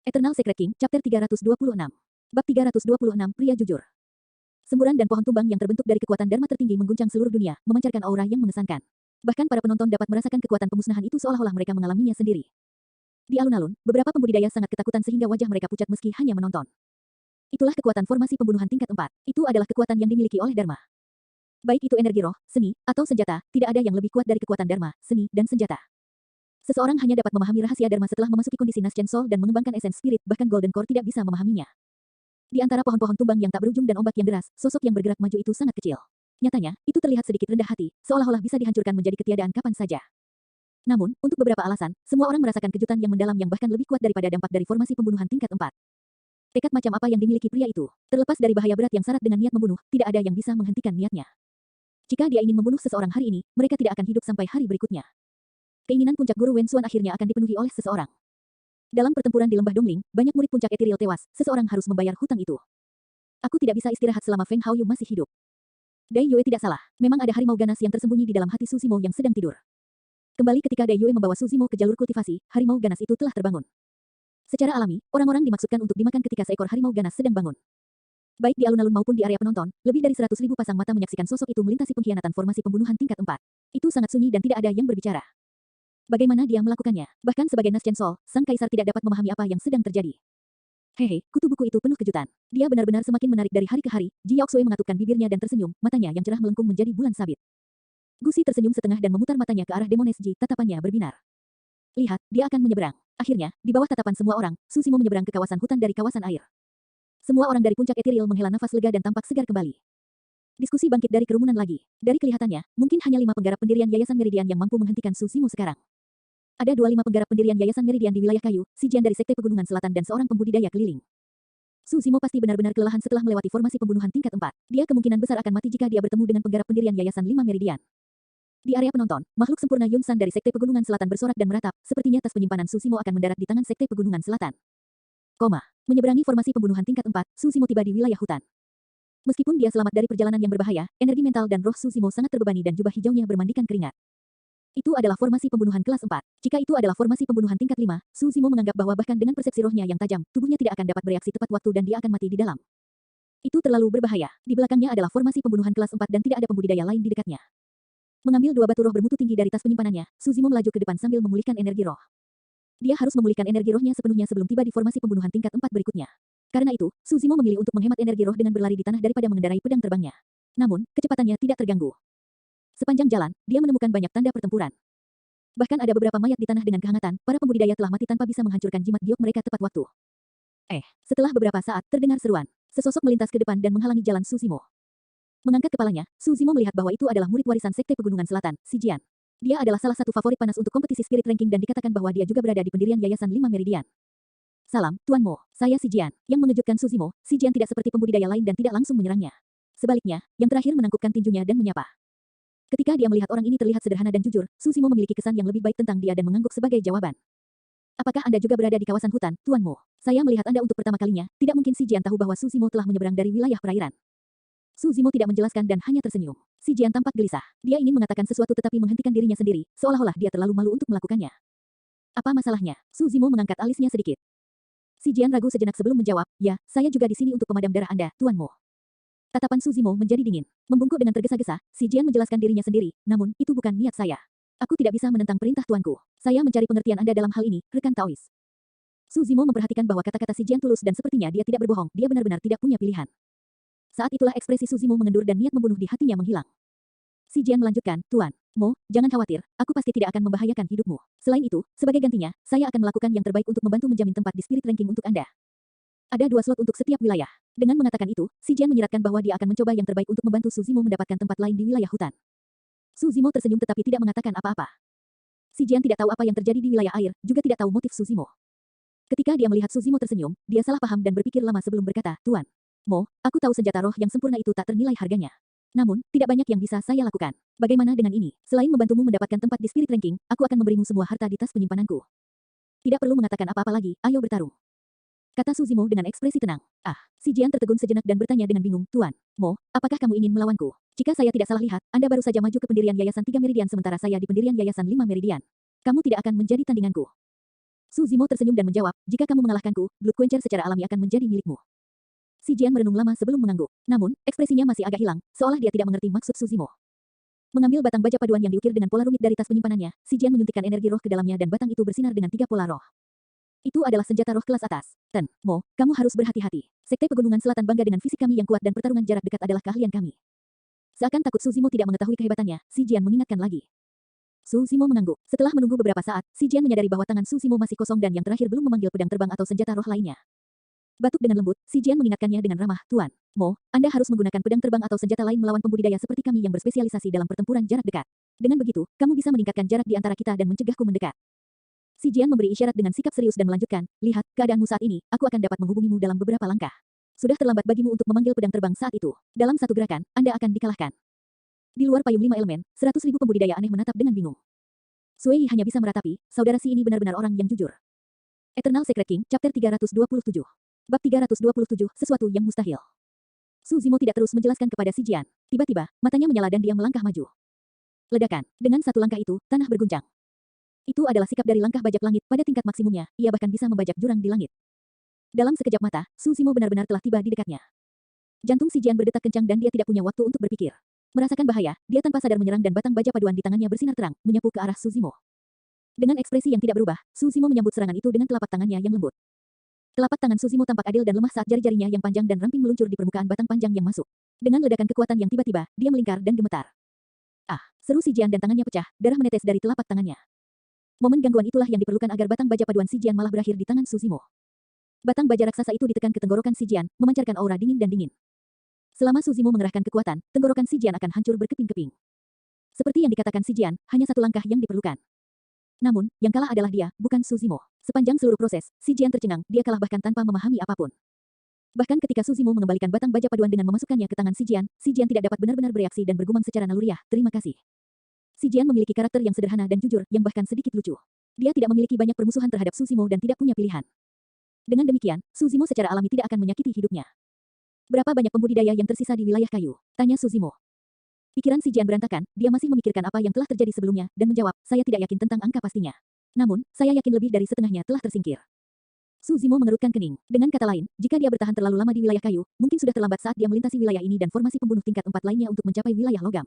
Eternal Secret King, Chapter 326. Bab 326, Pria Jujur. Semburan dan pohon tumbang yang terbentuk dari kekuatan Dharma tertinggi mengguncang seluruh dunia, memancarkan aura yang mengesankan. Bahkan para penonton dapat merasakan kekuatan pemusnahan itu seolah-olah mereka mengalaminya sendiri. Di alun-alun, beberapa pembudidaya sangat ketakutan sehingga wajah mereka pucat meski hanya menonton. Itulah kekuatan formasi pembunuhan tingkat 4. Itu adalah kekuatan yang dimiliki oleh Dharma. Baik itu energi roh, seni, atau senjata, tidak ada yang lebih kuat dari kekuatan Dharma, seni, dan senjata. Seseorang hanya dapat memahami rahasia Dharma setelah memasuki kondisi Naschen Soul dan mengembangkan esens spirit, bahkan Golden Core tidak bisa memahaminya. Di antara pohon-pohon tumbang yang tak berujung dan ombak yang deras, sosok yang bergerak maju itu sangat kecil. Nyatanya, itu terlihat sedikit rendah hati, seolah-olah bisa dihancurkan menjadi ketiadaan kapan saja. Namun, untuk beberapa alasan, semua orang merasakan kejutan yang mendalam yang bahkan lebih kuat daripada dampak dari formasi pembunuhan tingkat 4. Tekad macam apa yang dimiliki pria itu? Terlepas dari bahaya berat yang syarat dengan niat membunuh, tidak ada yang bisa menghentikan niatnya. Jika dia ingin membunuh seseorang hari ini, mereka tidak akan hidup sampai hari berikutnya. Keinginan puncak guru Wen Xuan akhirnya akan dipenuhi oleh seseorang. Dalam pertempuran di lembah Dongling, banyak murid puncak etiril tewas, seseorang harus membayar hutang itu. Aku tidak bisa istirahat selama Feng Haoyu masih hidup. Dai Yue tidak salah, memang ada harimau ganas yang tersembunyi di dalam hati Susimo yang sedang tidur. Kembali ketika Dai Yue membawa Susimo ke jalur kultivasi, harimau ganas itu telah terbangun. Secara alami, orang-orang dimaksudkan untuk dimakan ketika seekor harimau ganas sedang bangun. Baik di alun-alun maupun di area penonton, lebih dari 100.000 pasang mata menyaksikan sosok itu melintasi pengkhianatan formasi pembunuhan tingkat 4. Itu sangat sunyi dan tidak ada yang berbicara. Bagaimana dia melakukannya? Bahkan sebagai Naschen Soul, sang kaisar tidak dapat memahami apa yang sedang terjadi. Hehe, kutu buku itu penuh kejutan. Dia benar-benar semakin menarik dari hari ke hari. Ji Yaoxue mengatupkan bibirnya dan tersenyum, matanya yang cerah melengkung menjadi bulan sabit. Gusi tersenyum setengah dan memutar matanya ke arah Demones Ji, tatapannya berbinar. Lihat, dia akan menyeberang. Akhirnya, di bawah tatapan semua orang, Susimo menyeberang ke kawasan hutan dari kawasan air. Semua orang dari puncak etiril menghela nafas lega dan tampak segar kembali. Diskusi bangkit dari kerumunan lagi. Dari kelihatannya, mungkin hanya 5 penggarap pendirian Yayasan Meridian yang mampu menghentikan Susimo sekarang. Ada 25 penggarap pendirian Yayasan Meridian di wilayah kayu, si Jian dari Sekte Pegunungan Selatan dan seorang pembudidaya keliling. Susimo pasti benar-benar kelelahan setelah melewati formasi pembunuhan tingkat 4. Dia kemungkinan besar akan mati jika dia bertemu dengan penggarap pendirian Yayasan 5 Meridian. Di area penonton, makhluk sempurna Yun San dari Sekte Pegunungan Selatan bersorak dan meratap, sepertinya tas penyimpanan Susimo akan mendarat di tangan Sekte Pegunungan Selatan. Menyeberangi formasi pembunuhan tingkat 4, Susimo tiba di wilayah hutan. Meskipun dia selamat dari perjalanan yang berbahaya, energi mental dan roh Susimo sangat terbebani dan jubah hijaunya bermandikan keringat. Itu adalah formasi pembunuhan kelas 4. Jika itu adalah formasi pembunuhan tingkat 5, Susimo menganggap bahwa bahkan dengan persepsi rohnya yang tajam, tubuhnya tidak akan dapat bereaksi tepat waktu dan dia akan mati di dalam. Itu terlalu berbahaya. Di belakangnya adalah formasi pembunuhan kelas 4 dan tidak ada pembudidaya lain di dekatnya. Mengambil 2 batu roh bermutu tinggi dari tas penyimpanannya, Susimo melaju ke depan sambil memulihkan energi roh. Dia harus memulihkan energi rohnya sepenuhnya sebelum tiba di formasi pembunuhan tingkat 4 berikutnya. Karena itu, Susimo memilih untuk menghemat energi roh dengan berlari di tanah daripada mengendarai pedang terbangnya. Namun, kecepatannya tidak terganggu. Sepanjang jalan, dia menemukan banyak tanda pertempuran. Bahkan ada beberapa mayat di tanah dengan kehangatan, para pembudidaya telah mati tanpa bisa menghancurkan jimat giok mereka tepat waktu. Setelah beberapa saat, terdengar seruan. Sesosok melintas ke depan dan menghalangi jalan Susimo. Mengangkat kepalanya, Susimo melihat bahwa itu adalah murid warisan Sekte Pegunungan Selatan, si Jian. Dia adalah salah satu favorit panas untuk kompetisi spirit ranking dan dikatakan bahwa dia juga berada di pendirian Yayasan 5 Meridian. Salam, Tuan Mo. Saya si Jian. Yang mengejutkan Susimo, si Jian tidak seperti pembudidaya lain dan tidak langsung menyerangnya. Sebaliknya, yang terakhir menangkupkan tinjunya dan menyapa. Ketika dia melihat orang ini terlihat sederhana dan jujur, Susimo memiliki kesan yang lebih baik tentang dia dan mengangguk sebagai jawaban. Apakah Anda juga berada di kawasan hutan, Tuan Mo? Saya melihat Anda untuk pertama kalinya, tidak mungkin si Jian tahu bahwa Susimo telah menyeberang dari wilayah perairan. Susimo tidak menjelaskan dan hanya tersenyum. Si Jian tampak gelisah. Dia ingin mengatakan sesuatu tetapi menghentikan dirinya sendiri, seolah-olah dia terlalu malu untuk melakukannya. Apa masalahnya? Susimo mengangkat alisnya sedikit. Si Jian ragu sejenak sebelum menjawab, ya, saya juga di sini untuk pemadam darah Anda, Tuan Mo. Tatapan Susimo menjadi dingin. Membungkuk dengan tergesa-gesa, si Jian menjelaskan dirinya sendiri, namun, itu bukan niat saya. Aku tidak bisa menentang perintah tuanku. Saya mencari pengertian Anda dalam hal ini, rekan Taois. Susimo memperhatikan bahwa kata-kata si Jian tulus dan sepertinya dia tidak berbohong, dia benar-benar tidak punya pilihan. Saat itulah ekspresi Susimo mengendur dan niat membunuh di hatinya menghilang. Si Jian melanjutkan, Tuan Mo, jangan khawatir, aku pasti tidak akan membahayakan hidupmu. Selain itu, sebagai gantinya, saya akan melakukan yang terbaik untuk membantu menjamin tempat di spirit ranking untuk Anda. Ada 2 slot untuk setiap wilayah. Dengan mengatakan itu, si Jian menyiratkan bahwa dia akan mencoba yang terbaik untuk membantu Susimo mendapatkan tempat lain di wilayah hutan. Susimo tersenyum tetapi tidak mengatakan apa-apa. Si Jian tidak tahu apa yang terjadi di wilayah air, juga tidak tahu motif Susimo. Ketika dia melihat Susimo tersenyum, dia salah paham dan berpikir lama sebelum berkata, Tuan Mo, aku tahu senjata roh yang sempurna itu tak ternilai harganya. Namun, tidak banyak yang bisa saya lakukan. Bagaimana dengan ini? Selain membantumu mendapatkan tempat di spirit ranking, aku akan memberimu semua harta di tas penyimpananku. Tidak perlu mengatakan apa-apa lagi, ayo bertarung. Kata Susimo dengan ekspresi tenang. Si Jian tertegun sejenak dan bertanya dengan bingung, Tuan Mo, apakah kamu ingin melawanku? Jika saya tidak salah lihat, Anda baru saja maju ke pendirian Yayasan 3 Meridian sementara saya di pendirian Yayasan 5 Meridian. Kamu tidak akan menjadi tandinganku. Su Zimo tersenyum dan menjawab, jika kamu mengalahkanku, Blood Quencher secara alami akan menjadi milikmu. Si Jian merenung lama sebelum mengangguk. Namun, ekspresinya masih agak hilang, seolah dia tidak mengerti maksud Su Zimo. Mengambil batang baja paduan yang diukir dengan pola rumit dari tas penyimpanannya, si Jian menyuntikkan energi roh ke dalamnya dan batang itu bersinar dengan 3 pola roh. Itu adalah senjata roh kelas atas. Ten, Mo, kamu harus berhati-hati. Sekte Pegunungan Selatan bangga dengan fisik kami yang kuat dan pertarungan jarak dekat adalah keahlian kami. Seakan takut Su Zimo tidak mengetahui kehebatannya, si Jian mengingatkan lagi. Su Zimo mengangguk. Setelah menunggu beberapa saat, si Jian menyadari bahwa tangan Su Zimo masih kosong dan yang terakhir belum memanggil pedang terbang atau senjata roh lainnya. Batuk dengan lembut, si Jian mengingatkannya dengan ramah, Tuan Mo, Anda harus menggunakan pedang terbang atau senjata lain melawan pembudidaya seperti kami yang berspesialisasi dalam pertempuran jarak dekat. Dengan begitu, kamu bisa meningkatkan jarak di antara kita dan mencegahku mendekat. Si Jian memberi isyarat dengan sikap serius dan melanjutkan, lihat, keadaanmu saat ini, aku akan dapat menghubungimu dalam beberapa langkah. Sudah terlambat bagimu untuk memanggil pedang terbang saat itu. Dalam satu gerakan, Anda akan dikalahkan. Di luar payung 5 elemen, 100.000 pembudidaya aneh menatap dengan bingung. Sui hanya bisa meratapi, saudara si ini benar-benar orang yang jujur. Eternal Secret King, Chapter 327. Bab 327, sesuatu yang mustahil. Su Zimo tidak terus menjelaskan kepada si Jian. Tiba-tiba, matanya menyala dan dia melangkah maju. Ledakan. Dengan satu langkah itu, tanah berguncang. Itu adalah sikap dari langkah bajak langit pada tingkat maksimumnya, ia bahkan bisa membajak jurang di langit. Dalam sekejap mata, Su Zimo benar-benar telah tiba di dekatnya. Jantung si Jian berdetak kencang dan dia tidak punya waktu untuk berpikir. Merasakan bahaya, dia tanpa sadar menyerang dan batang baja paduan di tangannya bersinar terang, menyapu ke arah Su Zimo. Dengan ekspresi yang tidak berubah, Su Zimo menyambut serangan itu dengan telapak tangannya yang lembut. Telapak tangan Su Zimo tampak adil dan lemah saat jari-jarinya yang panjang dan ramping meluncur di permukaan batang panjang yang masuk. Dengan ledakan kekuatan yang tiba-tiba, dia melingkar dan gemetar. Ah, seru si Jian dan tangannya pecah, darah menetes dari telapak tangannya. Momen gangguan itulah yang diperlukan agar batang baja paduan si Jian malah berakhir di tangan Su Zimo. Batang baja raksasa itu ditekan ke tenggorokan si Jian, memancarkan aura dingin dan dingin. Selama Su Zimo mengerahkan kekuatan, tenggorokan si Jian akan hancur berkeping-keping. Seperti yang dikatakan si Jian, hanya satu langkah yang diperlukan. Namun, yang kalah adalah dia, bukan Su Zimo. Sepanjang seluruh proses, si Jian tercengang, dia kalah bahkan tanpa memahami apapun. Bahkan ketika Su Zimo mengembalikan batang baja paduan dengan memasukkannya ke tangan si Jian tidak dapat benar-benar bereaksi dan bergumam secara naluriah, terima kasih. Si Jian memiliki karakter yang sederhana dan jujur, yang bahkan sedikit lucu. Dia tidak memiliki banyak permusuhan terhadap Su Zimo dan tidak punya pilihan. Dengan demikian, Su Zimo secara alami tidak akan menyakiti hidupnya. Berapa banyak pembudidaya yang tersisa di wilayah kayu? Tanya Su Zimo. Pikiran si Jian berantakan, dia masih memikirkan apa yang telah terjadi sebelumnya, dan menjawab, saya tidak yakin tentang angka pastinya. Namun, saya yakin lebih dari setengahnya telah tersingkir. Su Zimo mengerutkan kening. Dengan kata lain, jika dia bertahan terlalu lama di wilayah kayu, mungkin sudah terlambat saat dia melintasi wilayah ini dan formasi pembunuh tingkat 4 lainnya untuk mencapai wilayah logam.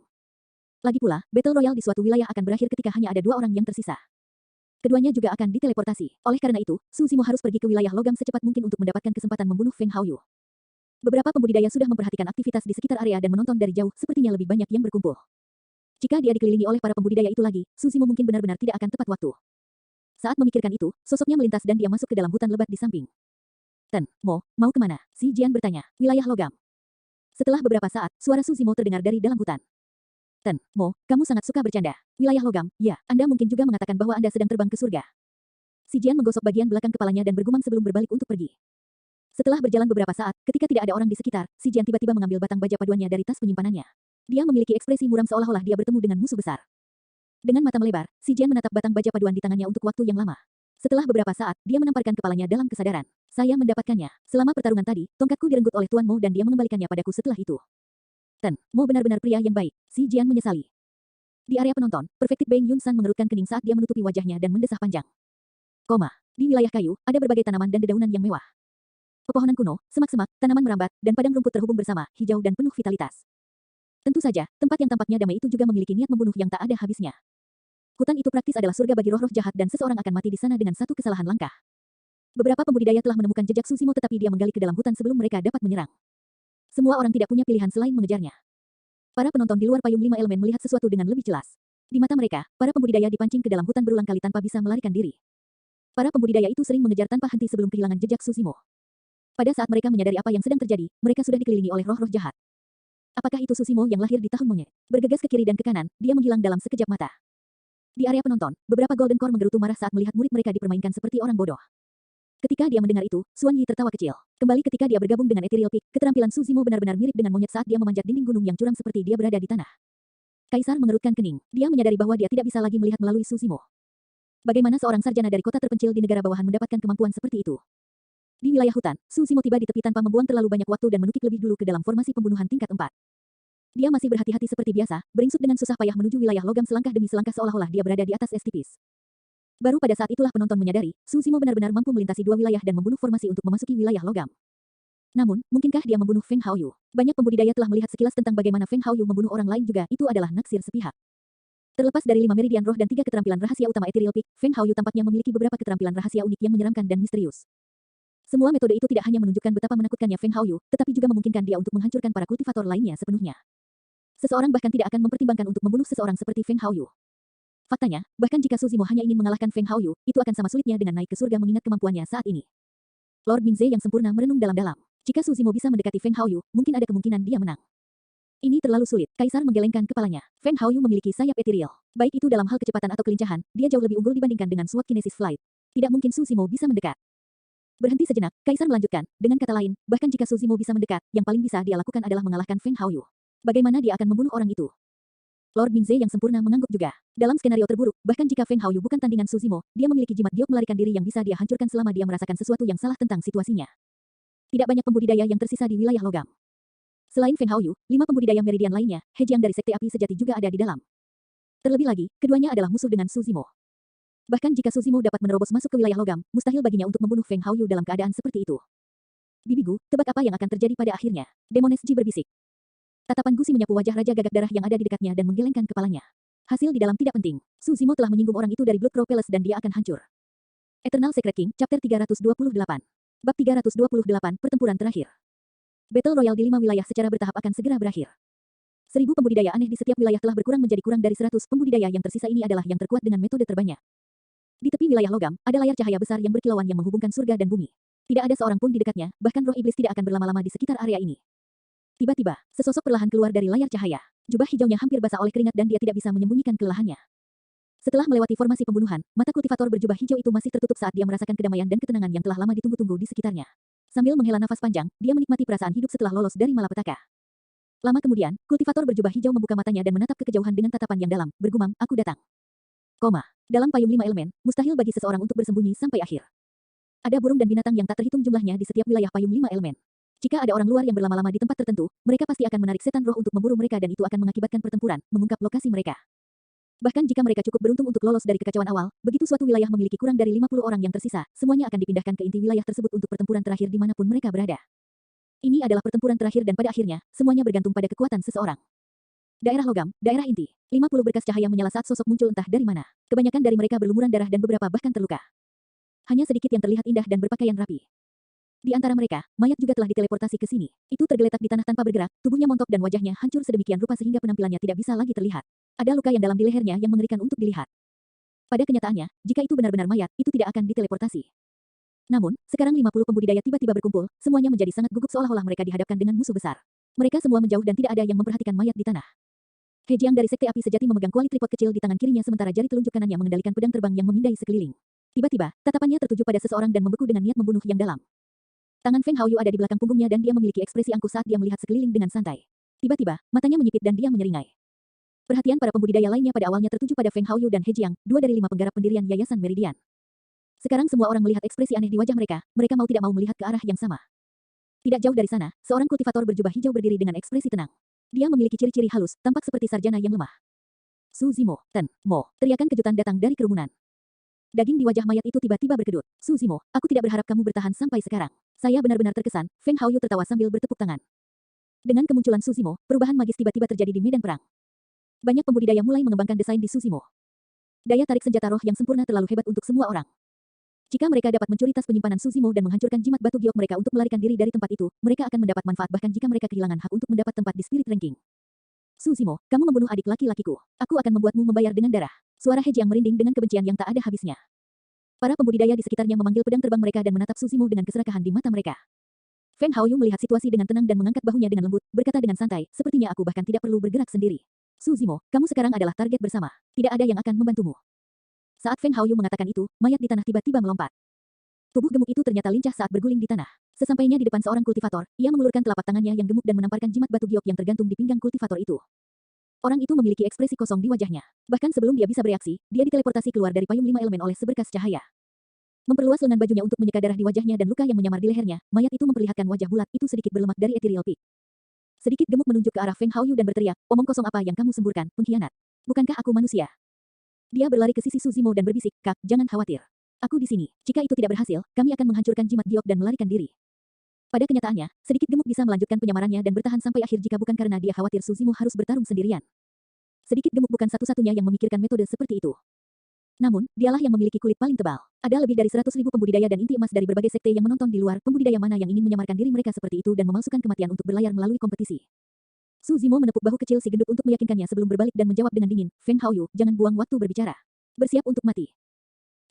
Lagi pula, Battle Royale di suatu wilayah akan berakhir ketika hanya ada 2 orang yang tersisa. Keduanya juga akan diteleportasi. Oleh karena itu, Su Zimo harus pergi ke wilayah logam secepat mungkin untuk mendapatkan kesempatan membunuh Feng Haoyu. Beberapa pembudidaya sudah memperhatikan aktivitas di sekitar area dan menonton dari jauh, sepertinya lebih banyak yang berkumpul. Jika dia dikelilingi oleh para pembudidaya itu lagi, Su Zimo mungkin benar-benar tidak akan tepat waktu. Saat memikirkan itu, sosoknya melintas dan dia masuk ke dalam hutan lebat di samping. Ten, Mo, mau kemana? Si Jian bertanya. Wilayah logam. Setelah beberapa saat, suara Su Zimo terdengar dari dalam hutan. Ten, Mo, kamu sangat suka bercanda. Wilayah logam, ya, Anda mungkin juga mengatakan bahwa Anda sedang terbang ke surga. Si Jian menggosok bagian belakang kepalanya dan bergumam sebelum berbalik untuk pergi. Setelah berjalan beberapa saat, ketika tidak ada orang di sekitar, si Jian tiba-tiba mengambil batang baja paduannya dari tas penyimpanannya. Dia memiliki ekspresi muram seolah-olah dia bertemu dengan musuh besar. Dengan mata melebar, si Jian menatap batang baja paduan di tangannya untuk waktu yang lama. Setelah beberapa saat, dia menamparkan kepalanya dalam kesadaran. Saya mendapatkannya. Selama pertarungan tadi, tongkatku direnggut oleh Tuan Mo dan dia mengembalikannya padaku setelah itu. Ten, Mo benar-benar pria yang baik. Si Jian menyesali. Di area penonton, Perfected Beng Yun San mengerutkan kening saat dia menutupi wajahnya dan mendesah panjang. Di wilayah kayu, ada berbagai tanaman dan dedaunan yang mewah. Pepohonan kuno, semak-semak, tanaman merambat, dan padang rumput terhubung bersama, hijau dan penuh vitalitas. Tentu saja, tempat yang tampaknya damai itu juga memiliki niat membunuh yang tak ada habisnya. Hutan itu praktis adalah surga bagi roh-roh jahat dan seseorang akan mati di sana dengan satu kesalahan langkah. Beberapa pembudidaya telah menemukan jejak Su Zimo tetapi dia menggali ke dalam hutan sebelum mereka dapat menyerang. Semua orang tidak punya pilihan selain mengejarnya. Para penonton di luar payung 5 elemen melihat sesuatu dengan lebih jelas. Di mata mereka, para pembudidaya dipancing ke dalam hutan berulang kali tanpa bisa melarikan diri. Para pembudidaya itu sering mengejar tanpa henti sebelum kehilangan jejak Su Zimo. Pada saat mereka menyadari apa yang sedang terjadi, mereka sudah dikelilingi oleh roh-roh jahat. Apakah itu Su Zimo yang lahir di tahun monyet? Bergegas ke kiri dan ke kanan, dia menghilang dalam sekejap mata. Di area penonton, beberapa Golden Core menggerutu marah saat melihat murid mereka dipermainkan seperti orang bodoh. Ketika dia mendengar itu, Xuan Yi tertawa kecil. Kembali ketika dia bergabung dengan Ethereal Peak, keterampilan Su Zimo benar-benar mirip dengan monyet saat dia memanjat dinding gunung yang curam seperti dia berada di tanah. Kaisar mengerutkan kening. Dia menyadari bahwa dia tidak bisa lagi melihat melalui Su Zimo. Bagaimana seorang sarjana dari kota terpencil di negara bawahan mendapatkan kemampuan seperti itu? Di wilayah hutan, Su Zimo tiba di tepi tanpa membuang terlalu banyak waktu dan menukik lebih dulu ke dalam formasi pembunuhan tingkat 4. Dia masih berhati-hati seperti biasa, beringsut dengan susah payah menuju wilayah logam selangkah demi selangkah seolah-olah dia berada di atas es tipis. Baru pada saat itulah penonton menyadari, Su Zimo benar-benar mampu melintasi dua wilayah dan membunuh formasi untuk memasuki wilayah logam. Namun, mungkinkah dia membunuh Feng Haoyu? Banyak pembudidaya telah melihat sekilas tentang bagaimana Feng Haoyu membunuh orang lain juga, itu adalah naksir sepihak. Terlepas dari 5 meridian roh dan 3 keterampilan rahasia utama Ethereal Peak, Feng Haoyu tampaknya memiliki beberapa keterampilan rahasia unik yang menyeramkan dan misterius. Semua metode itu tidak hanya menunjukkan betapa menakutkannya Feng Haoyu, tetapi juga memungkinkan dia untuk menghancurkan para kultivator lainnya sepenuhnya. Seseorang bahkan tidak akan mempertimbangkan untuk membunuh seseorang seperti Feng Haoyu. Faktanya, bahkan jika Su Zimo hanya ingin mengalahkan Feng Haoyu, itu akan sama sulitnya dengan naik ke surga mengingat kemampuannya saat ini. Lord Mingze yang sempurna merenung dalam-dalam. Jika Su Zimo bisa mendekati Feng Haoyu, mungkin ada kemungkinan dia menang. Ini terlalu sulit. Kaisar menggelengkan kepalanya. Feng Haoyu memiliki sayap ethereal. Baik itu dalam hal kecepatan atau kelincahan, dia jauh lebih unggul dibandingkan dengan SWOT Kinesis Flight. Tidak mungkin Su Zimo bisa mendekat. Berhenti sejenak, Kaisar melanjutkan. Dengan kata lain, bahkan jika Su Zimo bisa mendekat, yang paling bisa dia lakukan adalah mengalahkan Feng Haoyu. Bagaimana dia akan membunuh orang itu? Lord Mingze yang sempurna mengangguk juga. Dalam skenario terburuk, bahkan jika Feng Haoyu bukan tandingan Su Zimo, dia memiliki jimat giok melarikan diri yang bisa dia hancurkan selama dia merasakan sesuatu yang salah tentang situasinya. Tidak banyak pembudidaya yang tersisa di wilayah logam. Selain Feng Haoyu, 5 pembudidaya meridian lainnya, He Jiang dari Sekte Api Sejati juga ada di dalam. Terlebih lagi, keduanya adalah musuh dengan Su Zimo. Bahkan jika Su Zimo dapat menerobos masuk ke wilayah logam, mustahil baginya untuk membunuh Feng Haoyu dalam keadaan seperti itu. Bibi Gu, tebak apa yang akan terjadi pada akhirnya? Demones Ji berbisik. Tatapan Gusi menyapu wajah Raja Gagak Darah yang ada di dekatnya dan menggelengkan kepalanya. Hasil di dalam tidak penting. Su Zimo telah menyinggung orang itu dari Blood Crow Palace dan dia akan hancur. Eternal Secret King, Chapter 328. Bab 328, Pertempuran Terakhir. Battle Royale di 5 wilayah secara bertahap akan segera berakhir. 1000 pembudidaya aneh di setiap wilayah telah berkurang menjadi kurang dari 100. Pembudidaya yang tersisa ini adalah yang terkuat dengan metode terbanyak. Di tepi wilayah logam, ada layar cahaya besar yang berkilauan yang menghubungkan surga dan bumi. Tidak ada seorang pun di dekatnya, bahkan roh iblis tidak akan berlama-lama di sekitar area ini. Tiba-tiba, sesosok perlahan keluar dari layar cahaya. Jubah hijaunya hampir basah oleh keringat dan dia tidak bisa menyembunyikan kelelahannya. Setelah melewati formasi pembunuhan, mata kultivator berjubah hijau itu masih tertutup saat dia merasakan kedamaian dan ketenangan yang telah lama ditunggu-tunggu di sekitarnya. Sambil menghela nafas panjang, dia menikmati perasaan hidup setelah lolos dari malapetaka. Lama kemudian, kultivator berjubah hijau membuka matanya dan menatap ke kejauhan dengan tatapan yang dalam, bergumam, aku datang. Koma. Dalam payung 5 elemen, mustahil bagi seseorang untuk bersembunyi sampai akhir. Ada burung dan binatang yang tak terhitung jumlahnya di setiap wilayah payung 5 elemen. Jika ada orang luar yang berlama-lama di tempat tertentu, mereka pasti akan menarik setan roh untuk memburu mereka dan itu akan mengakibatkan pertempuran, mengungkap lokasi mereka. Bahkan jika mereka cukup beruntung untuk lolos dari kekacauan awal, begitu suatu wilayah memiliki kurang dari 50 orang yang tersisa, semuanya akan dipindahkan ke inti wilayah tersebut untuk pertempuran terakhir dimanapun mereka berada. Ini adalah pertempuran terakhir dan pada akhirnya, semuanya bergantung pada kekuatan seseorang. Daerah logam, daerah inti. 50 berkas cahaya menyala saat sosok muncul entah dari mana. Kebanyakan dari mereka berlumuran darah dan beberapa bahkan terluka. Hanya sedikit yang terlihat indah dan berpakaian rapi. Di antara mereka, mayat juga telah diteleportasi ke sini. Itu tergeletak di tanah tanpa bergerak, tubuhnya montok dan wajahnya hancur sedemikian rupa sehingga penampilannya tidak bisa lagi terlihat. Ada luka yang dalam di lehernya yang mengerikan untuk dilihat. Pada kenyataannya, jika itu benar-benar mayat, itu tidak akan diteleportasi. Namun, sekarang 50 pembudidaya tiba-tiba berkumpul, semuanya menjadi sangat gugup seolah-olah mereka dihadapkan dengan musuh besar. Mereka semua menjauh dan tidak ada yang memperhatikan mayat di tanah. He Jiang dari Sekte Api Sejati memegang kuali tripod kecil di tangan kirinya sementara jari telunjuk kanannya mengendalikan pedang terbang yang memindai sekeliling. Tiba-tiba, tatapannya tertuju pada seseorang dan membeku dengan niat membunuh yang dalam. Tangan Feng Haoyu ada di belakang punggungnya dan dia memiliki ekspresi angkuh saat dia melihat sekeliling dengan santai. Tiba-tiba, matanya menyipit dan dia menyeringai. Perhatian para pembudidaya lainnya pada awalnya tertuju pada Feng Haoyu dan He Jiang, 2 dari 5 penggarap pendirian Yayasan Meridian. Sekarang semua orang melihat ekspresi aneh di wajah mereka, mereka mau tidak mau melihat ke arah yang sama. Tidak jauh dari sana, seorang kultivator berjubah hijau berdiri dengan ekspresi tenang. Dia memiliki ciri-ciri halus, tampak seperti sarjana yang lemah. Su Zimo, Ten, Mo, teriakan kejutan datang dari kerumunan. Daging di wajah mayat itu tiba-tiba berkedut. Su Zimo, aku tidak berharap kamu bertahan sampai sekarang. Saya benar-benar terkesan, Feng Haoyu tertawa sambil bertepuk tangan. Dengan kemunculan Su Zimo, perubahan magis tiba-tiba terjadi di medan perang. Banyak pembudidaya mulai mengembangkan desain di Su Zimo. Daya tarik senjata roh yang sempurna terlalu hebat untuk semua orang. Jika mereka dapat mencuri tas penyimpanan Su Zimo dan menghancurkan jimat batu giok mereka untuk melarikan diri dari tempat itu, mereka akan mendapat manfaat bahkan jika mereka kehilangan hak untuk mendapat tempat di Spirit Ranking. Su Zimo, kamu membunuh adik laki-lakiku. Aku akan membuatmu membayar dengan darah. Suara He Jiang merinding dengan kebencian yang tak ada habisnya. Para pembudidaya di sekitarnya memanggil pedang terbang mereka dan menatap Su Zimo dengan keserakahan di mata mereka. Feng Haoyu melihat situasi dengan tenang dan mengangkat bahunya dengan lembut, berkata dengan santai, sepertinya aku bahkan tidak perlu bergerak sendiri. Su Zimo, kamu sekarang adalah target bersama. Tidak ada yang akan membantumu. Saat Feng Haoyu mengatakan itu, mayat di tanah tiba-tiba melompat. Tubuh gemuk itu ternyata lincah saat berguling di tanah. Sesampainya di depan seorang kultivator, ia mengulurkan telapak tangannya yang gemuk dan menamparkan jimat batu giok yang tergantung di pinggang kultivator itu. Orang itu memiliki ekspresi kosong di wajahnya. Bahkan sebelum dia bisa bereaksi, dia diteleportasi keluar dari payung 5 elemen oleh seberkas cahaya. Memperluas lengan bajunya untuk menyeka darah di wajahnya dan luka yang menyamar di lehernya, mayat itu memperlihatkan wajah bulat itu sedikit berlemak dari Ethereal Peak. Sedikit gemuk menunjuk ke arah Feng Haoyu dan berteriak, omong kosong apa yang kamu semburkan, pengkhianat. Bukankah aku manusia? Dia berlari ke sisi Suzimo dan berbisik, "Kak, jangan khawatir. Aku di sini. Jika itu tidak berhasil, kami akan menghancurkan jimat giok dan melarikan diri." Pada kenyataannya, sedikit gemuk bisa melanjutkan penyamarannya dan bertahan sampai akhir jika bukan karena dia khawatir Suzimo harus bertarung sendirian. Sedikit gemuk bukan satu-satunya yang memikirkan metode seperti itu. Namun, dialah yang memiliki kulit paling tebal. Ada lebih dari 100.000 pembudidaya dan inti emas dari berbagai sekte yang menonton di luar. Pembudidaya mana yang ingin menyamarkan diri mereka seperti itu dan memalsukan kematian untuk berlayar melalui kompetisi. Suzimo menepuk bahu kecil si gendut untuk meyakinkannya sebelum berbalik dan menjawab dengan dingin, "Feng Haoyu, jangan buang waktu berbicara. Bersiap untuk mati."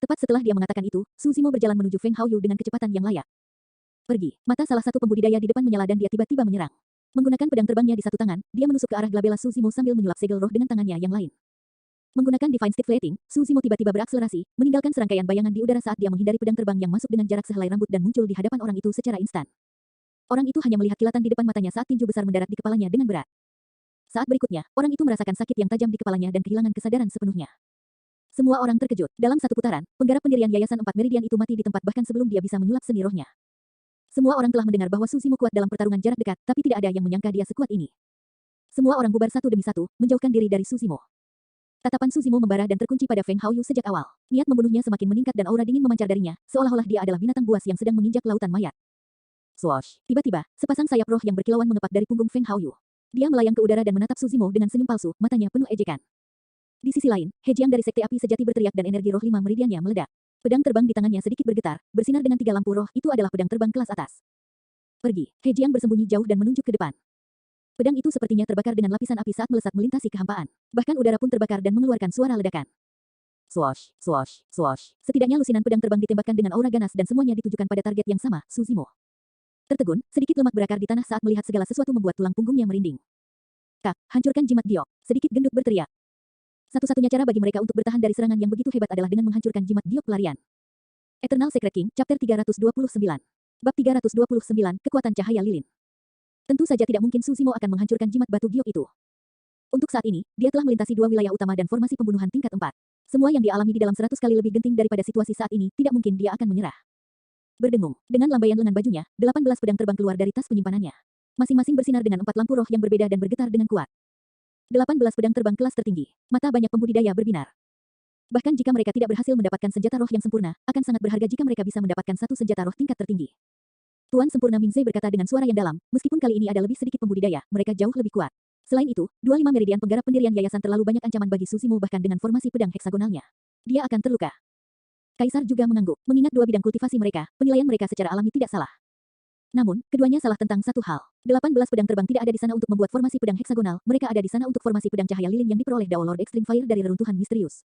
Tepat setelah dia mengatakan itu, Suzimo berjalan menuju Feng Haoyu dengan kecepatan yang layak. "Pergi." Mata salah satu pembudidaya di depan menyala dan dia tiba-tiba menyerang. Menggunakan pedang terbangnya di satu tangan, dia menusuk ke arah glabella Suzimo sambil menyulap segel roh dengan tangannya yang lain. Menggunakan Divine Stick Flating, Suzimo tiba-tiba berakselerasi, meninggalkan serangkaian bayangan di udara saat dia menghindari pedang terbang yang masuk dengan jarak sehelai rambut dan muncul di hadapan orang itu secara instan. Orang itu hanya melihat kilatan di depan matanya saat tinju besar mendarat di kepalanya dengan berat. Saat berikutnya, orang itu merasakan sakit yang tajam di kepalanya dan kehilangan kesadaran sepenuhnya. Semua orang terkejut. Dalam satu putaran, penggarap pendirian Yayasan Empat Meridian itu mati di tempat bahkan sebelum dia bisa menyulap seni rohnya. Semua orang telah mendengar bahwa Suzimo kuat dalam pertarungan jarak dekat, tapi tidak ada yang menyangka dia sekuat ini. Semua orang bubar satu demi satu, menjauhkan diri dari Suzimo. Tatapan Suzimo membara dan terkunci pada Feng Haoyu sejak awal. Niat membunuhnya semakin meningkat dan aura dingin memancar darinya, seolah-olah dia adalah binatang buas yang sedang menginjak lautan mayat. Swoosh! Tiba-tiba, sepasang sayap roh yang berkilauan mengepak dari punggung Feng Haoyu. Dia melayang ke udara dan menatap Suzimo dengan senyum palsu, matanya penuh ejekan. Di sisi lain, He Jiang dari Sekte Api Sejati berteriak dan energi roh 5 meridiannya meledak. Pedang terbang di tangannya sedikit bergetar, bersinar dengan 3 lampu roh, itu adalah pedang terbang kelas atas. "Pergi." He Jiang bersembunyi jauh dan menunjuk ke depan. Pedang itu sepertinya terbakar dengan lapisan api saat melesat melintasi kehampaan. Bahkan udara pun terbakar dan mengeluarkan suara ledakan. Swoosh, swoosh, swoosh. Setidaknya lusinan pedang terbang ditembakkan dengan aura ganas dan semuanya ditujukan pada target yang sama, Suzimo. Tertegun, sedikit lemak berakar di tanah saat melihat segala sesuatu membuat tulang punggungnya merinding. "Kak, hancurkan jimat giok." Sedikit gendut berteriak. Satu-satunya cara bagi mereka untuk bertahan dari serangan yang begitu hebat adalah dengan menghancurkan jimat giok pelarian. Eternal Secret King, Chapter 329. Bab 329, Kekuatan Cahaya Lilin. Tentu saja tidak mungkin Suzimo akan menghancurkan jimat batu giok itu. Untuk saat ini, dia telah melintasi 2 wilayah utama dan formasi pembunuhan tingkat 4. Semua yang dia alami di dalam 100 kali lebih genting daripada situasi saat ini, tidak mungkin dia akan menyerah. Berdengung, dengan lambaian lengan bajunya, 18 pedang terbang keluar dari tas penyimpanannya. Masing-masing bersinar dengan 4 lampu roh yang berbeda dan bergetar dengan kuat. 18 pedang terbang kelas tertinggi. Mata banyak pembudidaya berbinar. Bahkan jika mereka tidak berhasil mendapatkan senjata roh yang sempurna, akan sangat berharga jika mereka bisa mendapatkan satu senjata roh tingkat tertinggi. Tuan Sempurna Mingzei berkata dengan suara yang dalam, meskipun kali ini ada lebih sedikit pembudidaya, mereka jauh lebih kuat. Selain itu, 25 meridian penggarap pendirian yayasan terlalu banyak ancaman bagi Suzimo bahkan dengan formasi pedang heksagonalnya. Dia akan terluka. Kaisar juga mengangguk, mengingat 2 bidang kultivasi mereka, penilaian mereka secara alami tidak salah. Namun, keduanya salah tentang satu hal. 18 pedang terbang tidak ada di sana untuk membuat formasi pedang heksagonal, mereka ada di sana untuk formasi pedang cahaya lilin yang diperoleh Dao Lord Extreme Fire dari reruntuhan misterius.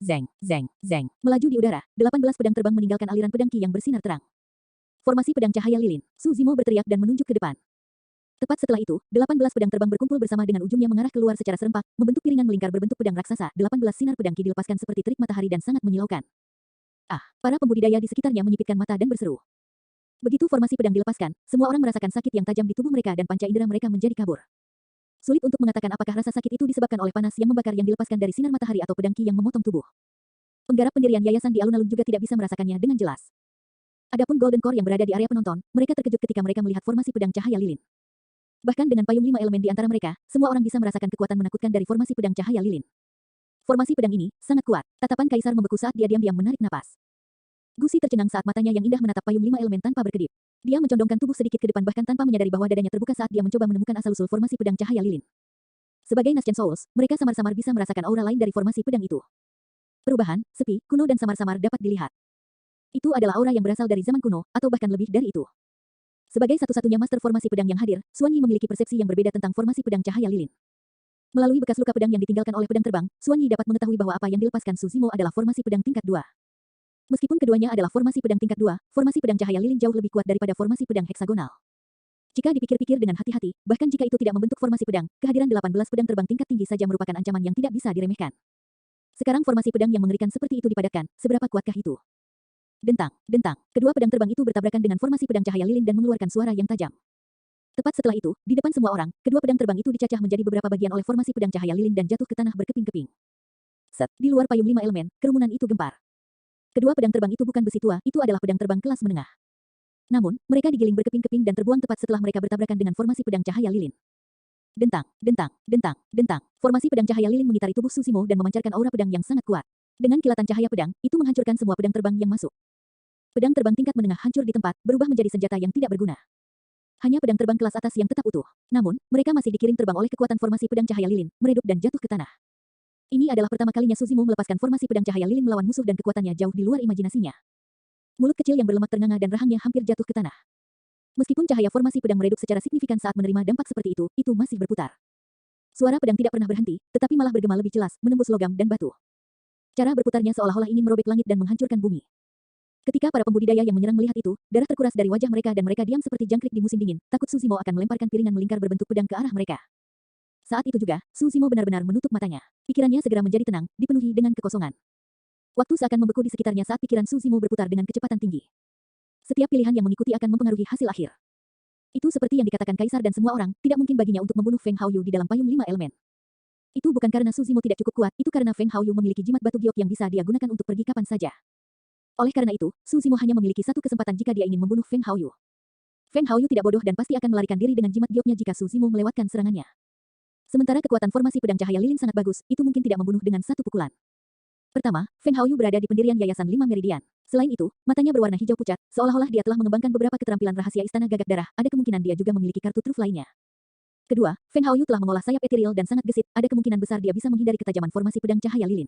Zeng, zeng, zeng. Melaju di udara, 18 pedang terbang meninggalkan aliran pedang ki yang bersinar terang. Formasi pedang cahaya lilin. Suzimo berteriak dan menunjuk ke depan. Tepat setelah itu, 18 pedang terbang berkumpul bersama dengan ujungnya mengarah keluar secara serempak, membentuk piringan melingkar berbentuk pedang raksasa. 18 sinar pedang ki dilepaskan seperti terik matahari dan sangat menyilaukan. Ah, para pembudidaya di sekitarnya menyipitkan mata dan berseru. Begitu formasi pedang dilepaskan, semua orang merasakan sakit yang tajam di tubuh mereka dan panca indera mereka menjadi kabur. Sulit untuk mengatakan apakah rasa sakit itu disebabkan oleh panas yang membakar yang dilepaskan dari sinar matahari atau pedang ki yang memotong tubuh. Penggarap pendirian yayasan di alun-alun juga tidak bisa merasakannya dengan jelas. Adapun Golden Core yang berada di area penonton, mereka terkejut ketika mereka melihat formasi pedang cahaya lilin. Bahkan dengan payung 5 elemen di antara mereka, semua orang bisa merasakan kekuatan menakutkan dari formasi pedang cahaya lilin. Formasi pedang ini sangat kuat. Tatapan kaisar membeku saat dia diam-diam menarik napas. Gusi tercengang saat matanya yang indah menatap payung 5 elemen tanpa berkedip. Dia mencondongkan tubuh sedikit ke depan bahkan tanpa menyadari bahwa dadanya terbuka saat dia mencoba menemukan asal-usul formasi pedang cahaya lilin. Sebagai Nascent Souls, mereka samar-samar bisa merasakan aura lain dari formasi pedang itu. Perubahan, sepi, kuno dan samar-samar dapat dilihat. Itu adalah aura yang berasal dari zaman kuno, atau bahkan lebih dari itu. Sebagai satu-satunya master formasi pedang yang hadir, Xuan Yi memiliki persepsi yang berbeda tentang formasi pedang cahaya lilin. Melalui bekas luka pedang yang ditinggalkan oleh pedang terbang, Xuan Yi dapat mengetahui bahwa apa yang dilepaskan Suzimo adalah formasi pedang tingkat 2. Meskipun keduanya adalah formasi pedang tingkat 2, formasi pedang cahaya lilin jauh lebih kuat daripada formasi pedang heksagonal. Jika dipikir-pikir dengan hati-hati, bahkan jika itu tidak membentuk formasi pedang, kehadiran 18 pedang terbang tingkat tinggi saja merupakan ancaman yang tidak bisa diremehkan. Sekarang formasi pedang yang mengerikan seperti itu dipadatkan, seberapa kuatkah itu? Dentang, dentang. Kedua pedang terbang itu bertabrakan dengan formasi pedang cahaya lilin dan mengeluarkan suara yang tajam. Tepat setelah itu, di depan semua orang, kedua pedang terbang itu dicacah menjadi beberapa bagian oleh formasi pedang cahaya lilin dan jatuh ke tanah berkeping-keping. Set, di luar payung 5 elemen, kerumunan itu gempar. Kedua pedang terbang itu bukan besi tua, itu adalah pedang terbang kelas menengah. Namun, mereka digiling berkeping-keping dan terbuang tepat setelah mereka bertabrakan dengan formasi pedang cahaya lilin. Dentang, dentang, dentang, dentang. Formasi pedang cahaya lilin mengitari tubuh Susimo dan memancarkan aura pedang yang sangat kuat. Dengan kilatan cahaya pedang, itu menghancurkan semua pedang terbang yang masuk. Pedang terbang tingkat menengah hancur di tempat, berubah menjadi senjata yang tidak berguna. Hanya pedang terbang kelas atas yang tetap utuh. Namun, mereka masih dikirim terbang oleh kekuatan formasi pedang cahaya lilin, meredup dan jatuh ke tanah. Ini adalah pertama kalinya Susimo melepaskan formasi pedang cahaya lilin melawan musuh dan kekuatannya jauh di luar imajinasinya. Mulut kecil yang berlemak ternganga dan rahangnya hampir jatuh ke tanah. Meskipun cahaya formasi pedang meredup secara signifikan saat menerima dampak seperti itu masih berputar. Suara pedang tidak pernah berhenti, tetapi malah bergema lebih jelas, menembus logam dan batu. Cara berputarnya seolah-olah ingin merobek langit dan menghancurkan bumi. Ketika para pembudidaya yang menyerang melihat itu, darah terkuras dari wajah mereka dan mereka diam seperti jangkrik di musim dingin, takut Susimo akan melemparkan piringan melingkar berbentuk pedang ke arah mereka. Saat itu juga, Susimo benar-benar menutup matanya. Pikirannya segera menjadi tenang, dipenuhi dengan kekosongan. Waktu seakan membeku di sekitarnya saat pikiran Susimo berputar dengan kecepatan tinggi. Setiap pilihan yang mengikuti akan mempengaruhi hasil akhir. Itu seperti yang dikatakan Kaisar dan semua orang, tidak mungkin baginya untuk membunuh Feng Haoyu di dalam payung 5 elemen. Itu bukan karena Susimo tidak cukup kuat, itu karena Feng Haoyu memiliki jimat batu giok yang bisa dia gunakan untuk pergi kapan saja. Oleh karena itu, Susimo hanya memiliki satu kesempatan jika dia ingin membunuh Feng Haoyu. Feng Haoyu tidak bodoh dan pasti akan melarikan diri dengan jimat gioknya jika Susimo melewatkan serangannya. Sementara kekuatan formasi pedang cahaya lilin sangat bagus, itu mungkin tidak membunuh dengan satu pukulan. Pertama, Feng Haoyu berada di pendirian Yayasan 5 Meridian. Selain itu, matanya berwarna hijau pucat, seolah-olah dia telah mengembangkan beberapa keterampilan rahasia istana gagak darah, ada kemungkinan dia juga memiliki kartu truf lainnya. Kedua, Feng Haoyu telah mengolah sayap etiril dan sangat gesit, ada kemungkinan besar dia bisa menghindari ketajaman formasi pedang cahaya lilin.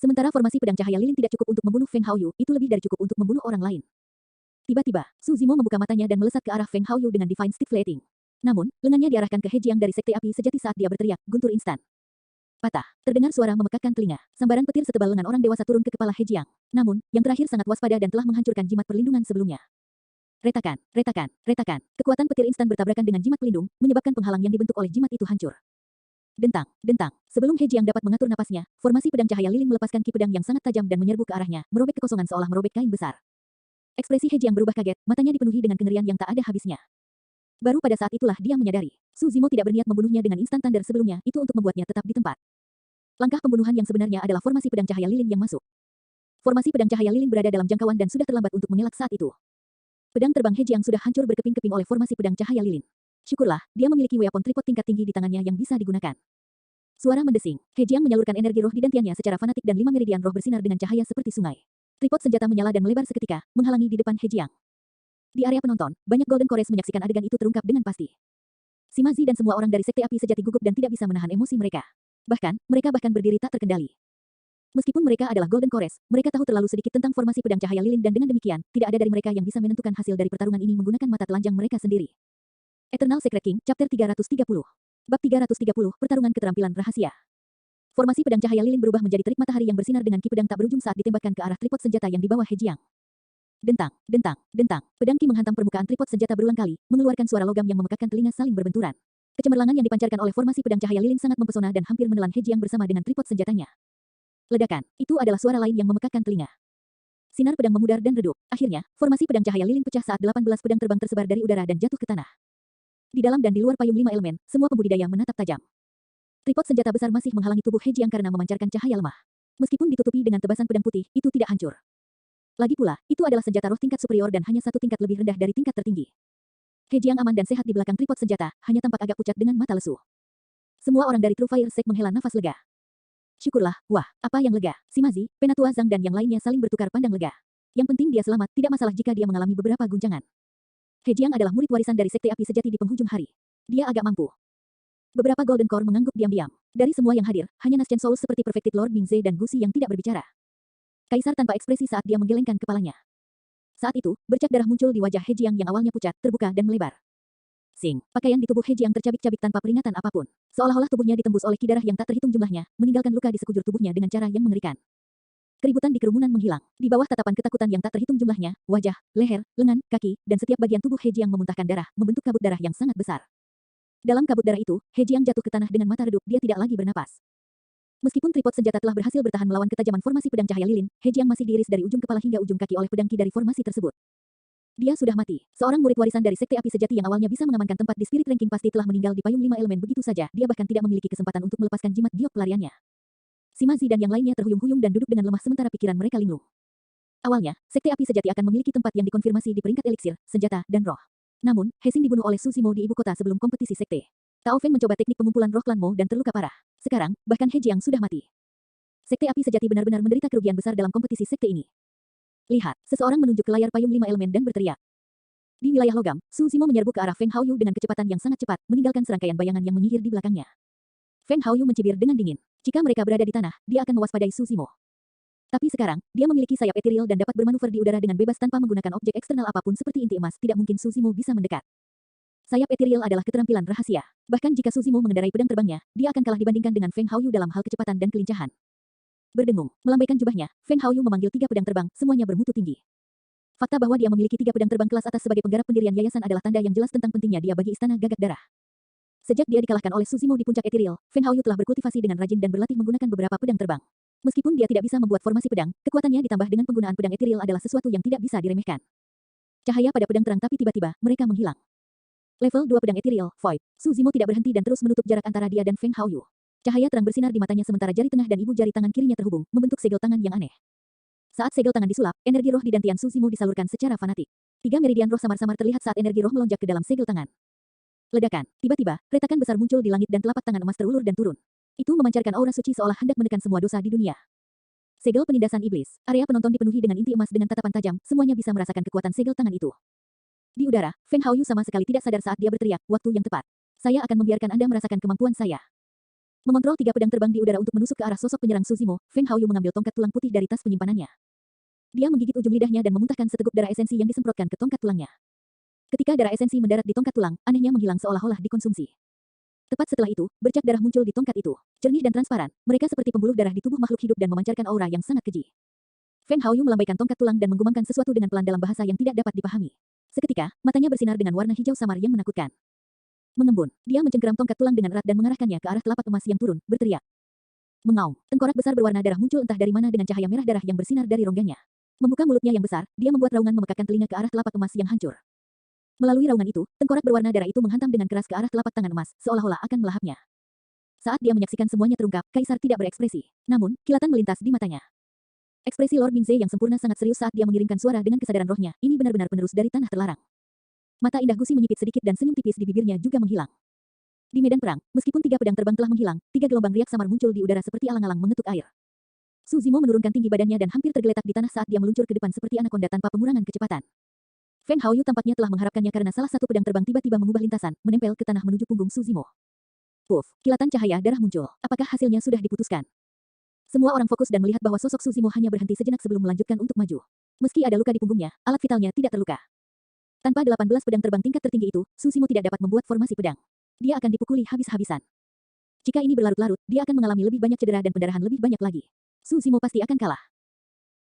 Sementara formasi pedang cahaya lilin tidak cukup untuk membunuh Feng Haoyu, itu lebih dari cukup untuk membunuh orang lain. Tiba-tiba, Susimo membuka matanya dan melesat ke arah Feng Haoyu dengan Divine Stick Flating. Namun, lengannya diarahkan ke He Jiang dari Sekte Api Sejati saat dia berteriak, guntur instan. Patah. Terdengar suara memekakkan telinga. Sambaran petir setebal lengan orang dewasa turun ke kepala He Jiang. Namun, yang terakhir sangat waspada dan telah menghancurkan jimat perlindungan sebelumnya. Retakan, retakan, retakan. Kekuatan petir instan bertabrakan dengan jimat pelindung, menyebabkan penghalang yang dibentuk oleh jimat itu hancur. Dentang, dentang. Sebelum He Jiang dapat mengatur napasnya, formasi pedang cahaya lilin melepaskan ki pedang yang sangat tajam dan menyerbu ke arahnya, merobek kekosongan seolah merobek kain besar. Ekspresi He Jiang berubah kaget, matanya dipenuhi dengan kengerian yang tak ada habisnya. Baru pada saat itulah dia menyadari, Susimo tidak berniat membunuhnya dengan instan thunder sebelumnya, itu untuk membuatnya tetap di tempat. Langkah pembunuhan yang sebenarnya adalah formasi pedang cahaya lilin yang masuk. Formasi pedang cahaya lilin berada dalam jangkauan dan sudah terlambat untuk mengelak saat itu. Pedang terbang He Jiang sudah hancur berkeping-keping oleh formasi pedang cahaya lilin. Syukurlah, dia memiliki weapon tripod tingkat tinggi di tangannya yang bisa digunakan. Suara mendesing, He Jiang menyalurkan energi roh di dantiannya secara fanatik dan 5 meridian roh bersinar dengan cahaya seperti sungai. Tripod senjata menyala dan melebar seketika, menghalangi di depan He Jiang. Di area penonton, banyak Golden Kores menyaksikan adegan itu terungkap dengan pasti. Simazi dan semua orang dari Sekte Api Sejati gugup dan tidak bisa menahan emosi mereka. Bahkan, mereka bahkan berdiri tak terkendali. Meskipun mereka adalah Golden Kores, mereka tahu terlalu sedikit tentang formasi pedang cahaya lilin dan dengan demikian, tidak ada dari mereka yang bisa menentukan hasil dari pertarungan ini menggunakan mata telanjang mereka sendiri. Eternal Secret King, Chapter 330. Bab 330, Pertarungan Keterampilan Rahasia. Formasi pedang cahaya lilin berubah menjadi terik matahari yang bersinar dengan ki pedang tak berujung saat ditembakkan ke arah tripod senjata yang dibawa He Jiang. Dentang, dentang, dentang. Pedang ki menghantam permukaan tripod senjata berulang kali, mengeluarkan suara logam yang memekakkan telinga saling berbenturan. Kecemerlangan yang dipancarkan oleh formasi pedang cahaya lilin sangat mempesona dan hampir menelan He Jiang bersama dengan tripod senjatanya. Ledakan, itu adalah suara lain yang memekakkan telinga. Sinar pedang memudar dan redup. Akhirnya, formasi pedang cahaya lilin pecah saat 18 pedang terbang tersebar dari udara dan jatuh ke tanah. Di dalam dan di luar payung 5 elemen, semua pembudidaya menatap tajam. Tripod senjata besar masih menghalangi tubuh He Jiang karena memancarkan cahaya lemah. Meskipun ditutupi dengan tebasan pedang putih, itu tidak hancur. Lagi pula, itu adalah senjata roh tingkat superior dan hanya satu tingkat lebih rendah dari tingkat tertinggi. He Jiang aman dan sehat di belakang tripod senjata, hanya tampak agak pucat dengan mata lesu. Semua orang dari True Fire Sect menghela nafas lega. Syukurlah, wah, apa yang lega, Simazi, Penatua Zhang dan yang lainnya saling bertukar pandang lega. Yang penting dia selamat, tidak masalah jika dia mengalami beberapa guncangan. He Jiang adalah murid warisan dari Sekte Api Sejati di penghujung hari. Dia agak mampu. Beberapa Golden Core mengangguk diam-diam. Dari semua yang hadir, hanya Naschen Soul seperti Perfected Lord Mingze dan Gusi yang tidak berbicara. Kaisar tanpa ekspresi saat dia menggelengkan kepalanya. Saat itu, bercak darah muncul di wajah He Jiang yang awalnya pucat, terbuka dan melebar. Sing, pakaian di tubuh He Jiang tercabik-cabik tanpa peringatan apapun. Seolah-olah tubuhnya ditembus oleh ki darah yang tak terhitung jumlahnya, meninggalkan luka di sekujur tubuhnya dengan cara yang mengerikan. Keributan di kerumunan menghilang. Di bawah tatapan ketakutan yang tak terhitung jumlahnya, wajah, leher, lengan, kaki, dan setiap bagian tubuh He Jiang memuntahkan darah, membentuk kabut darah yang sangat besar. Dalam kabut darah itu, He Jiang jatuh ke tanah dengan mata redup, dia tidak lagi bernapas. Meskipun tripod senjata telah berhasil bertahan melawan ketajaman formasi pedang cahaya lilin, He Jiang masih diiris dari ujung kepala hingga ujung kaki oleh pedang ki dari formasi tersebut. Dia sudah mati. Seorang murid warisan dari Sekte Api Sejati yang awalnya bisa mengamankan tempat di Spirit Ranking pasti telah meninggal di payung 5 elemen begitu saja. Dia bahkan tidak memiliki kesempatan untuk melepaskan jimat giok pelariannya. Simazi dan yang lainnya terhuyung-huyung dan duduk dengan lemah sementara pikiran mereka linglung. Awalnya, Sekte Api Sejati akan memiliki tempat yang dikonfirmasi di peringkat eliksir, senjata, dan roh. Namun, He Xing dibunuh oleh Susimo di ibu kota sebelum kompetisi sekte. Tao Feng mencoba teknik pengumpulan roh klan Mo dan terluka parah. Sekarang, bahkan He Jiang sudah mati. Sekte api sejati benar-benar menderita kerugian besar dalam kompetisi sekte ini. Lihat, seseorang menunjuk ke layar payung 5 elemen dan berteriak. Di wilayah logam, Su Zimo menyerbu ke arah Feng Haoyu dengan kecepatan yang sangat cepat, meninggalkan serangkaian bayangan yang menyihir di belakangnya. Feng Haoyu mencibir dengan dingin. Jika mereka berada di tanah, dia akan mewaspadai Su Zimo. Tapi sekarang, dia memiliki sayap etiril dan dapat bermanuver di udara dengan bebas tanpa menggunakan objek eksternal apapun seperti inti emas. Tidak mungkin Su Zimo bisa mendekat. Sayap etiril adalah keterampilan rahasia. Bahkan jika Su Zimo mengendarai pedang terbangnya, dia akan kalah dibandingkan dengan Feng Haoyu dalam hal kecepatan dan kelincahan. Berdengung, melambaikan jubahnya, Feng Haoyu memanggil 3 pedang terbang, semuanya bermutu tinggi. Fakta bahwa dia memiliki 3 pedang terbang kelas atas sebagai penggarap pendirian yayasan adalah tanda yang jelas tentang pentingnya dia bagi istana gagak darah. Sejak dia dikalahkan oleh Su Zimo di puncak etiril, Feng Haoyu telah berkultivasi dengan rajin dan berlatih menggunakan beberapa pedang terbang. Meskipun dia tidak bisa membuat formasi pedang, kekuatannya ditambah dengan penggunaan pedang etiril adalah sesuatu yang tidak bisa diremehkan. Cahaya pada pedang terang tapi tiba-tiba, mereka menghilang. Level 2 pedang etiril, Void. Su Zimo tidak berhenti dan terus menutup jarak antara dia dan Feng Haoyu. Cahaya terang bersinar di matanya sementara jari tengah dan ibu jari tangan kirinya terhubung, membentuk segel tangan yang aneh. Saat segel tangan disulap, energi roh di dantian Su Zimo disalurkan secara fanatik. 3 meridian roh samar-samar terlihat saat energi roh melonjak ke dalam segel tangan. Ledakan. Tiba-tiba, retakan besar muncul di langit dan telapak tangan emas terulur dan turun. Itu memancarkan aura suci seolah hendak menekan semua dosa di dunia. Segel penindasan iblis. Area penonton dipenuhi dengan inti emas dengan tatapan tajam, semuanya bisa merasakan kekuatan segel tangan itu. Di udara, Feng Haoyu sama sekali tidak sadar saat dia berteriak, waktu yang tepat. Saya akan membiarkan Anda merasakan kemampuan saya. Mengontrol 3 pedang terbang di udara untuk menusuk ke arah sosok penyerang Su Zimo, Feng Haoyu mengambil tongkat tulang putih dari tas penyimpanannya. Dia menggigit ujung lidahnya dan memuntahkan seteguk darah esensi yang disemprotkan ke tongkat tulangnya. Ketika darah esensi mendarat di tongkat tulang, anehnya menghilang seolah-olah dikonsumsi. Tepat setelah itu, bercak darah muncul di tongkat itu. Jernih dan transparan, mereka seperti pembuluh darah di tubuh makhluk hidup dan memancarkan aura yang sangat keji. Feng Haoyu melambaikan tongkat tulang dan menggumamkan sesuatu dengan pelan dalam bahasa yang tidak dapat dipahami. Seketika, matanya bersinar dengan warna hijau samar yang menakutkan. Mengembun, dia mencengkeram tongkat tulang dengan erat dan mengarahkannya ke arah telapak emas yang turun, berteriak. Mengaum, tengkorak besar berwarna darah muncul entah dari mana dengan cahaya merah darah yang bersinar dari rongganya. Membuka mulutnya yang besar, dia membuat raungan memekakkan telinga ke arah telapak emas yang hancur. Melalui raungan itu, tengkorak berwarna darah itu menghantam dengan keras ke arah telapak tangan emas, seolah-olah akan melahapnya. Saat dia menyaksikan semuanya terungkap, Kaisar tidak berekspresi. Namun, kilatan melintas di matanya. Ekspresi Lord Mingze yang sempurna sangat serius saat dia mengirimkan suara dengan kesadaran rohnya, ini benar-benar penerus dari tanah terlarang. Mata indah Gusi menyipit sedikit dan senyum tipis di bibirnya juga menghilang. Di medan perang, meskipun 3 pedang terbang telah menghilang, 3 gelombang riak samar muncul di udara seperti alang-alang mengetuk air. Su Zimo menurunkan tinggi badannya dan hampir tergeletak di tanah saat dia meluncur ke depan seperti anakonda tanpa pengurangan kecepatan. Feng Haoyu tampaknya telah mengharapkannya karena salah satu pedang terbang tiba-tiba mengubah lintasan, menempel ke tanah menuju punggung Su Zimo. Puff, kilatan cahaya darah muncul. Apakah hasilnya sudah diputuskan? Semua orang fokus dan melihat bahwa sosok Su Zimo hanya berhenti sejenak sebelum melanjutkan untuk maju. Meski ada luka di punggungnya, alat vitalnya tidak terluka. Tanpa 18 pedang terbang tingkat tertinggi itu, Su Zimo tidak dapat membuat formasi pedang. Dia akan dipukuli habis-habisan. Jika ini berlarut-larut, dia akan mengalami lebih banyak cedera dan pendarahan lebih banyak lagi. Su Zimo pasti akan kalah.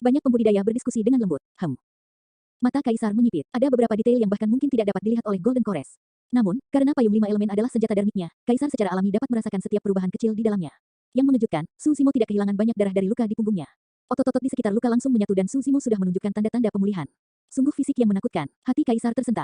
Banyak pembudidaya berdiskusi dengan lembut. Mata Kaisar menyipit. Ada beberapa detail yang bahkan mungkin tidak dapat dilihat oleh Golden Kores. Namun, karena payung 5 elemen adalah senjata darmiknya, Kaisar secara alami dapat merasakan setiap perubahan kecil di dalamnya. Yang mengejutkan, Su Zimo tidak kehilangan banyak darah dari luka di punggungnya. Otot-otot di sekitar luka langsung menyatu dan Su Zimo sudah menunjukkan tanda-tanda pemulihan. Sungguh fisik yang menakutkan. Hati Kaisar tersentak.